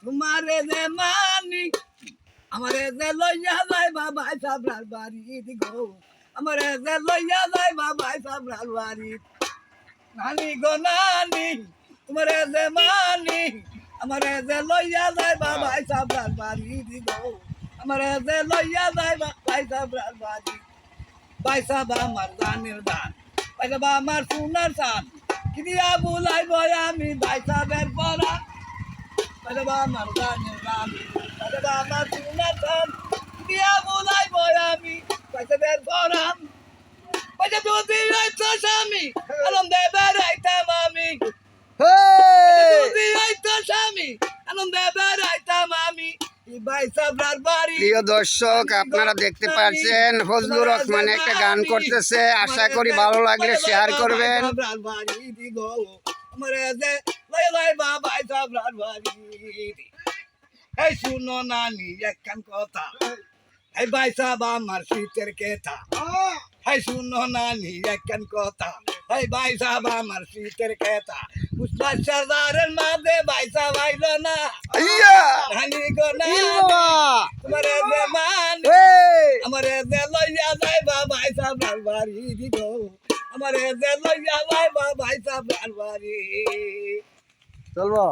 তোমারে যে মানি আমারে যে লইয়া যায় বাবাই সাবরার বাড়ি গো আমারে যে লইয়া যায় বাবাই সাবরার বাড়ি নানি গো নানি তোমারে যে মানি আমারে যে লইয়া যায় বাবাই সাবরার বাড়ি গো আমারে যে লইয়া যায় বাবাই সাবরার বাড়ি বাইসাবা আমার দানের দান বাইসাবা আমার সোনার চান কি দিয়া বুলাইব আমি বাইসাবের পরা বাইসাবা আমার দানের দান বাইসাবা আমার সোনার চান কি দিয়া বুলাইব আমি বাইসাবের পরা বাইসা যদি রাইতো স্বামী আনন্দে বেড়াইতাম আমি যদি রাইতো স্বামী আনন্দে বেড়াইতাম আমি প্রিয় দর্শক, আপনারা দেখতে পাচ্ছেন ফজলুর রহমান একটা গান করতেছে। আশা করি ভালো লাগলে শেয়ার করবেন। এই শুনো নানি একখান কথা, এই বাইসাব আমার শীতের কেতা। এই শুনো নানি একখান কথা, এই বাইসাব আমার শীতের কেতা। পুষ্পা সর্দারের মাঝে বাইসা বাইল না নানি গো নানি তোমারে যে মান আমারে যে লইয়া যায় বাইসা বাড়ি গো আমারে যে লইয়া যায় বাইসা বাড়ি চলবো।